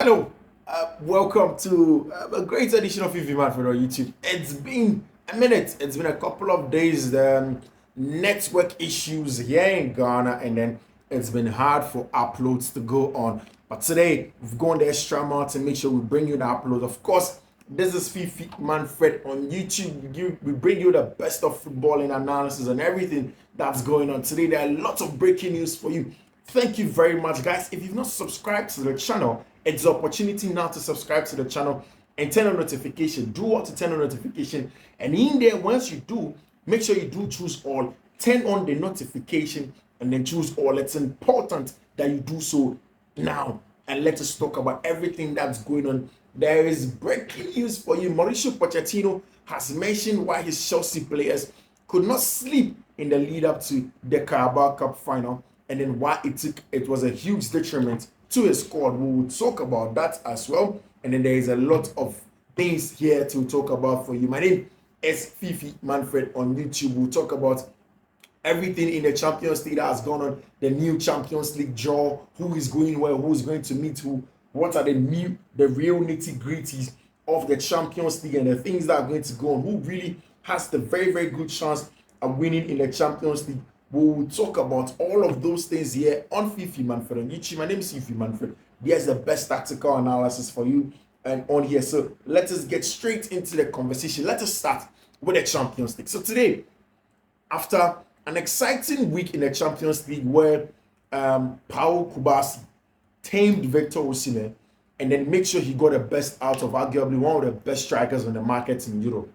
Hello, welcome to a great edition of Fiifi-Manfred on YouTube. It's been a minute, it's been a couple of days. Network issues here in Ghana, and then it's been hard for uploads to go on. But today, we've gone the extra mile to make sure we bring you the upload. Of course, this is Fiifi-Manfred on YouTube. We bring you the best of footballing analysis and everything that's going on. Today, there are lots of breaking news for you. Thank you very much, guys. If you've not subscribed to the channel, it's the opportunity now to subscribe to the channel and turn on notification. Do what to turn on notification. And in there, once you do, make sure you do choose all. Turn on the notification and then choose all. It's important that you do so now. And let us talk about everything that's going on. There is breaking news for you. Mauricio Pochettino has mentioned why his Chelsea players could not sleep in the lead up to the Carabao Cup final, and then why it was a huge detriment to his squad. We will talk about that as well. And then there is a lot of things here to talk about for you. My name is Fiifi-Manfred on YouTube. We'll talk about everything in the Champions League that has gone on, the new Champions League draw, who is going where, who is going to meet who, what are the real nitty-gritties of the Champions League and the things that are going to go on, who really has the very, very good chance of winning in the Champions League. We will talk about all of those things here on Fiifi-Manfred on YouTube. My name is Fiifi-Manfred. Here's the best tactical analysis for you and on here. So let us get straight into the conversation. Let us start with the Champions League. So today, after an exciting week in the Champions League where Pau Cubarsi tamed Victor Osimhen and then make sure he got the best out of arguably one of the best strikers on the market in Europe.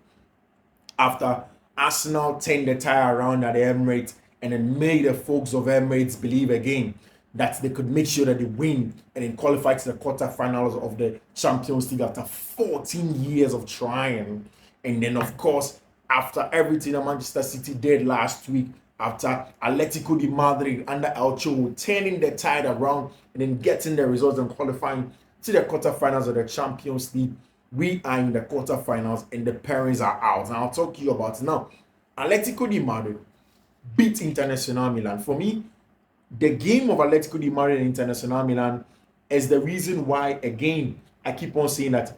After Arsenal turned the tire around at the Emirates and then made the folks of Emirates believe again that they could make sure that they win and then qualify to the quarterfinals of the Champions League after 14 years of trying. And then, of course, after everything that Manchester City did last week, after Atletico de Madrid under El Cholo turning the tide around and then getting the results and qualifying to the quarterfinals of the Champions League, we are in the quarterfinals and the pairings are out. And I'll talk to you about it now. Atletico de Madrid beat Internacional Milan. For me, the game of Atletico de Madrid and Internacional Milan is the reason why, again, I keep on saying that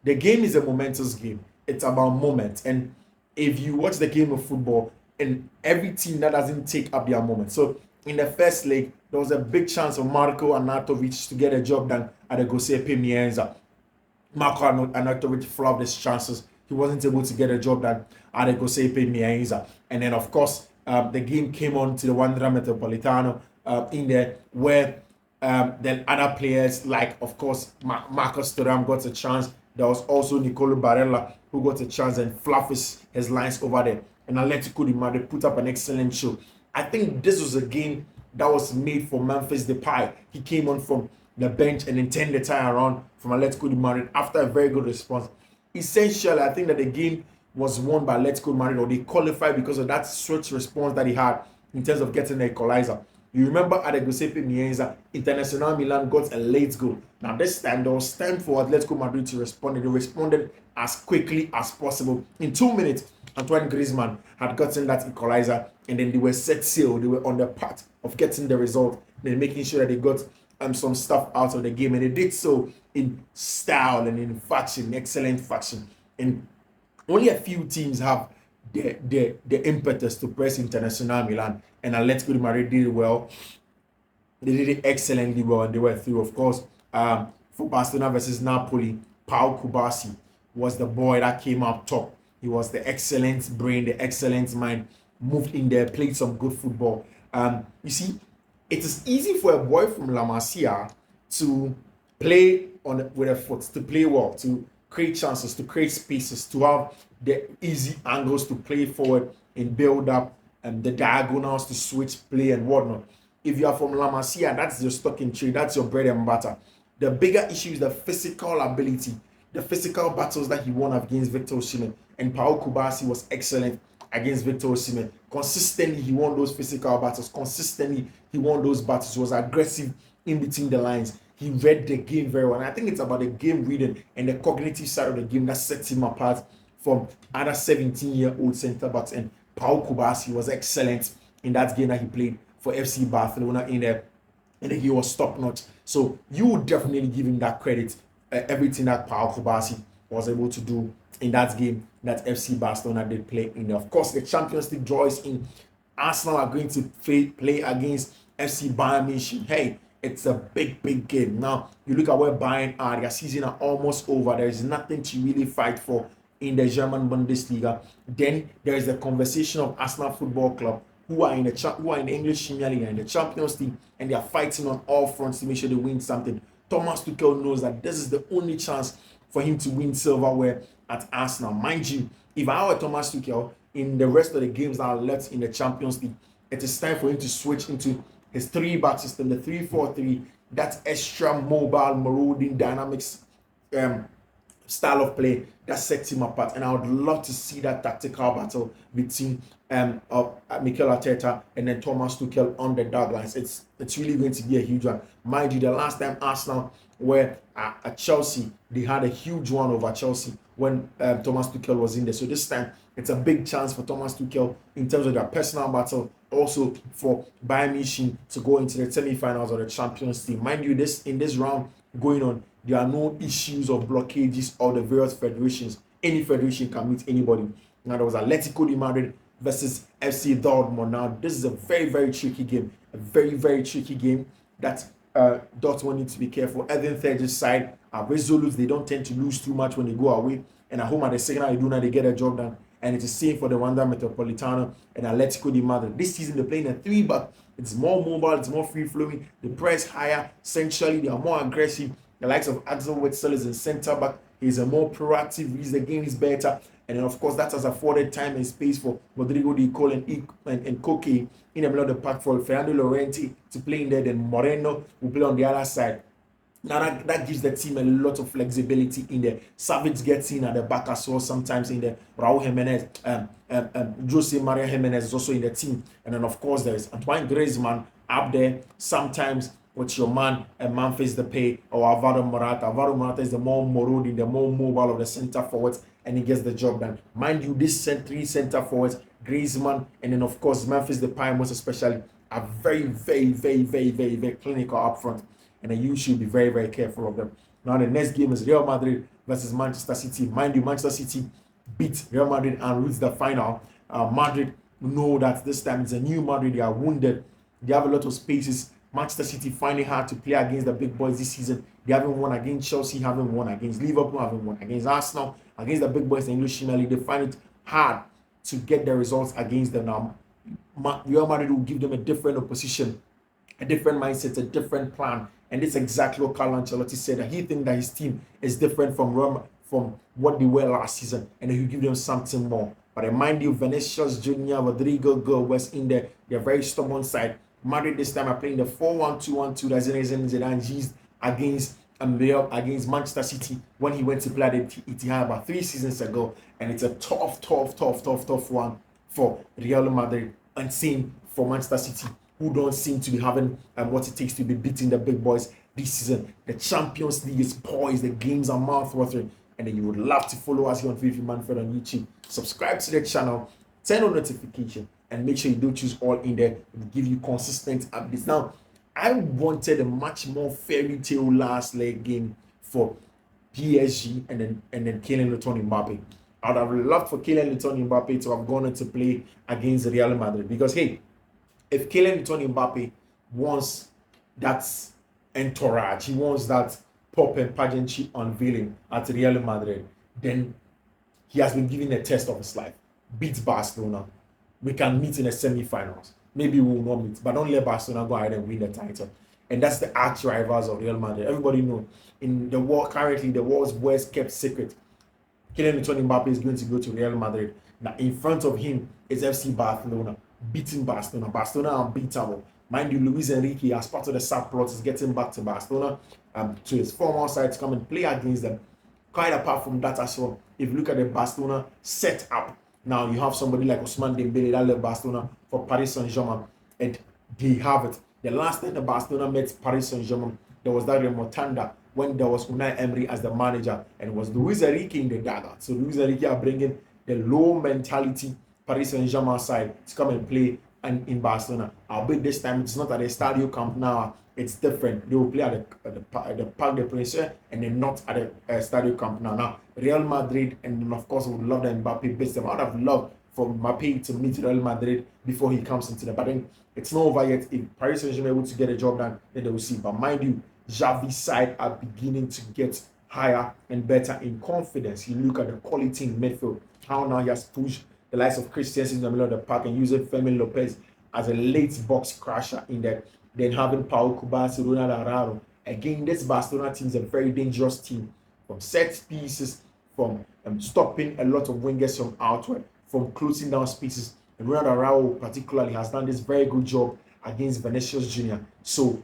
the game is a momentous game. It's about moment. And if you watch the game of football, and every team that doesn't take up their moment. So in the first leg, there was a big chance of Marco Arnautovic to get a job done at the Giuseppe Meazza. Marco Arnautovic flubbed his chances. He wasn't able to get a job done at the Giuseppe Meazza. And then, of course, the game came on to the Wanda Metropolitano in there, where then other players like, of course, Marcos Thuram got a chance. There was also Nicolo Barella who got a chance and fluffed his lines over there. And Atletico de Madrid put up an excellent show. I think this was a game that was made for Memphis Depay. He came on from the bench and then turned the tire around from Atletico de Madrid after a very good response. Essentially, I think that the game was won by Atletico de Madrid, or they qualified because of that switch response that he had in terms of getting the equalizer. You remember at the Giuseppe Meazza, Internacional Milan got a late goal. Now this time, there was time for Atletico Madrid to respond, and they responded as quickly as possible. In 2 minutes, Antoine Griezmann had gotten that equalizer, and then they were set sail. They were on the path of getting the result, then making sure that they got some stuff out of the game, and they did so in style and in fashion, excellent fashion. And only a few teams have the impetus to press Internacional Milan, and Atletico de Madrid did well. They did it excellently well, and they were through. Of course, for Barcelona versus Napoli, Pau Cubarsi was the boy that came up top. He was the excellent brain, the excellent mind, moved in there, played some good football. You see, it is easy for a boy from La Masia to play with a foot, to play well, to create chances, to create spaces, to have the easy angles to play forward and build up, and the diagonals to switch play and whatnot. If you are from La Masia, that's your stock in trade, that's your bread and butter. The bigger issue is the physical ability, the physical battles that he won against Victor Osimhen. And Pau Cubarsi was excellent against Victor Osimhen. Consistently, he won those physical battles. Consistently, he won those battles. He was aggressive in between the lines. He read the game very well. And I think it's about the game reading and the cognitive side of the game that sets him apart from other 17-year-old centre backs. And Pau Cubarsi was excellent in that game that he played for FC Barcelona in the and he was top notch. So you would definitely give him that credit. Everything that Pau Cubarsi was able to do in that game that FC Barcelona did play in. Of course, the Champions League draws in. Arsenal are going to play against FC Bayern Munich. Hey, it's a big game. Now, you look at where Bayern are, their season are almost over. There is nothing to really fight for in the German Bundesliga. Then there is the conversation of Arsenal Football Club, who are in the English Premier League and the Champions League, and they are fighting on all fronts to make sure they win something. Thomas Tuchel knows that this is the only chance for him to win silverware at Arsenal. Mind you, if I were Thomas Tuchel, in the rest of the games that are left in the Champions League, it is time for him to switch into his three-back system, the 3-4-3, that extra mobile, marauding dynamics style of play that sets him apart. And I would love to see that tactical battle between Mikel Arteta and then Thomas Tuchel on the dark lines. It's really going to be a huge one. Mind you, the last time Arsenal were at Chelsea, they had a huge one over Chelsea when Thomas Tuchel was in there. So this time, it's a big chance for Thomas Tuchel in terms of their personal battle, also for Bayern Munich to go into the semi-finals of the Champions League. Mind you, in this round going on, there are no issues of blockages of the various federations. Any federation can meet anybody. Now, there was Atletico de Madrid versus FC Dortmund. Now, this is a very tricky game. A very tricky game that Dortmund need to be careful. Eden Thedge's side are resolute. They don't tend to lose too much when they go away. And at home, at the second half, they get a job done. And it's the same for the Wanda Metropolitano and Atletico de Madrid. This season, they're playing a 3, but it's more mobile, it's more free-flowing. The press higher. Essentially, they are more aggressive. The likes of Axel Witsel is in centre-back. He's a more proactive, reads the game is better. And then, of course, that has afforded time and space for Rodrigo de Cole and Koke in the middle of the park for Fernando Llorente to play in there. Then Moreno will play on the other side. Now that gives the team a lot of flexibility in there. Savage gets in at the back as well sometimes in there. Raul Jimenez, Jose Maria Jimenez is also in the team. And then, of course, there's Antoine Griezmann up there sometimes with your man Memphis Depay or Alvaro Morata. Alvaro Morata is the more marauding, the more mobile of the centre forwards, and he gets the job done. Mind you, these 3 centre forwards, Griezmann, and then, of course, Memphis Depay most especially, are very clinical up front. And then you should be very careful of them. Now the next game is Real Madrid versus Manchester City. Mind you, Manchester City beat Real Madrid and reached the final. Madrid know that this time it's a new Madrid. They are wounded. They have a lot of spaces. Manchester City finding hard to play against the big boys this season. They haven't won against Chelsea, haven't won against Liverpool, haven't won against Arsenal, against the big boys in English Premier League. They find it hard to get the results against them. Now, Real Madrid will give them a different opposition, a different mindset, a different plan. And this is exactly what Carlo Ancelotti said, that he thinks that his team is different from what they were last season, and that he'll give them something more. But I mind you, Vinicius Junior, Rodrigo was in there. They're very stubborn side. Madrid this time are playing the 4-1-2-1-2 that Zidane used against Manchester City when he went to play at Etihad about 3 seasons ago. And it's a tough one for Real Madrid, and same for Manchester City, who don't seem to be having what it takes to be beating the big boys this season. The Champions League is poised, the games are mouth-watering, and then you would love to follow us here on Fiifi-Manfred on YouTube. Subscribe to the channel, turn on notification, and make sure you do choose all in there. It will give you consistent updates. Now, I wanted a much more fairy tale last leg game for PSG and then Kylian Mbappe. I would have loved for Kylian Mbappe to have gone on to play against Real Madrid, because hey, if Kylian Mbappe wants that entourage, he wants that pop and pageantry unveiling at Real Madrid, then he has been given a test of his life. Beat Barcelona. We can meet in the semi-finals. Maybe we will not meet, but don't let Barcelona go ahead and win the title. And that's the arch rivals of Real Madrid. Everybody knows in the world currently, the world's worst kept secret, Kylian Mbappe is going to go to Real Madrid. Now in front of him is FC Barcelona, beating Barcelona. Barcelona are unbeatable. Mind you, Luis Enrique, as part of the subplot, is getting back to Barcelona, to his former side to come and play against them. Quite apart from that as well, if you look at the Barcelona setup, now you have somebody like Ousmane Dembele that left Barcelona for Paris Saint-Germain, and they have it. The last time the Barcelona met Paris Saint-Germain, there was that remontanda when there was Unai Emery as the manager, and it was Luis Enrique in the dagger. So Luis Enrique are bringing the low mentality Paris Saint-Germain side to come and play in Barcelona. Albeit this time it's not at the Stadio Camp Nou, it's different. They will play at the Parc des Princes and then not at the Stadio Camp Nou. Now, Real Madrid, and then of course, would love that Mbappe beats them. I would have loved for Mbappe to meet Real Madrid before he comes into the. But then it's not over yet. If Paris Saint-Germain able to get a job done, then they will see. But mind you, Xavi's side are beginning to get higher and better in confidence. You look at the quality in midfield, how now he has pushed the likes of Christiansen in the middle of the park and using Fermin Lopez as a late box crasher in there. Then having Pau Cubarsi, Ronald Araro. Again, this Barcelona team is a very dangerous team from set pieces, from stopping a lot of wingers from outward, from closing down spaces. And Ronald Araro particularly has done this very good job against Vinicius Jr. So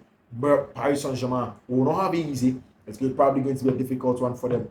Paris Saint-Germain will not have it easy. It's probably going to be a difficult one for them.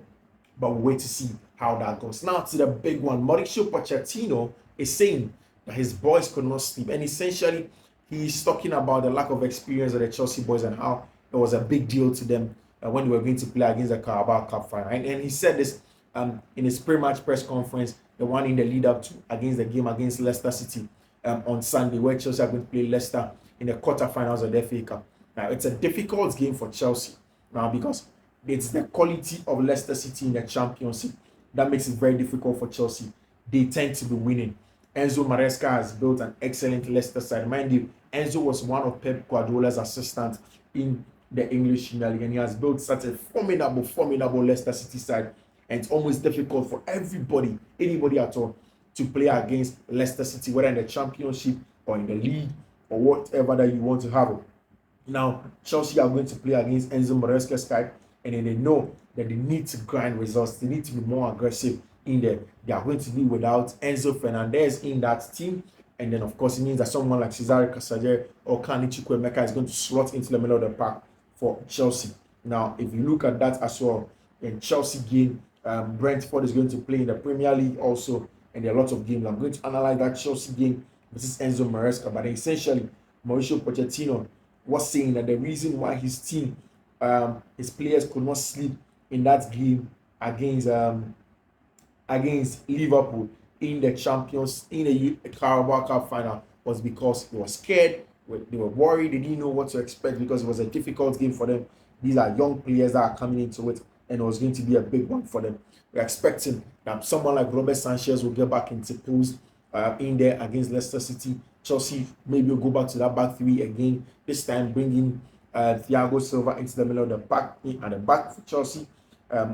But we'll wait to see how that goes. Now to the big one. Mauricio Pochettino is saying that his boys could not sleep. And essentially, he's talking about the lack of experience of the Chelsea boys and how it was a big deal to them when they were going to play against the Carabao Cup final. And he said this in his pre-match press conference, the one in the lead up to against the game against Leicester City on Sunday, where Chelsea are going to play Leicester in the quarterfinals of the FA Cup. Now, it's a difficult game for Chelsea now because it's the quality of Leicester City in the championship that makes it very difficult for Chelsea. They tend to be winning. Enzo Maresca has built an excellent Leicester side. Mind you, Enzo was one of Pep Guardiola's assistants in the English Premier League, and he has built such a formidable Leicester City side. And it's almost difficult for anybody at all, to play against Leicester City, whether in the championship or in the league or whatever that you want to have. Now, Chelsea are going to play against Enzo Maresca's side, and then they know that they need to grind results. They need to be more aggressive in there. They are going to be without Enzo Fernandez in that team. And then, of course, it means that someone like Cesare Casadei or Kani Chukwuemeka is going to slot into the middle of the park for Chelsea. Now, if you look at that as well, in Chelsea game, Brentford is going to play in the Premier League also, and there are lots of games. I'm going to analyze that Chelsea game versus Enzo Maresca. But essentially, Mauricio Pochettino was saying that the reason why his team, his players could not sleep in that game against Liverpool in the Carabao Cup final was because they were scared, they were worried, they didn't know what to expect because it was a difficult game for them. These are young players that are coming into it, and it was going to be a big one for them. We're expecting that someone like Robert Sanchez will get back into post in there against Leicester City. Chelsea maybe will go back to that back three again, this time bringing Thiago Silva into the middle of the pack at the back for Chelsea.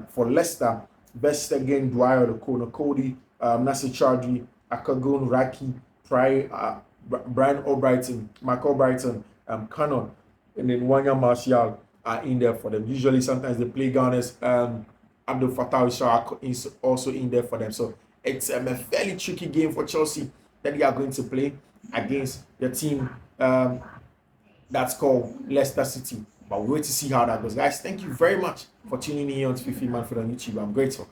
For Leicester, best again, Dwyer, Cody, Nasser Chadri, Akagun, Raki, Brian Albrighton, Mark Albrighton, Cannon, and then Wanya Martial are in there for them. Usually, sometimes they play Ghana's Abdul Fattah Ishaq is also in there for them. So it's a fairly tricky game for Chelsea that they are going to play against the team that's called Leicester City. But we'll wait to see how that goes. Guys, thank you very much for tuning in on to Fiifi-Manfred on YouTube. I'm grateful.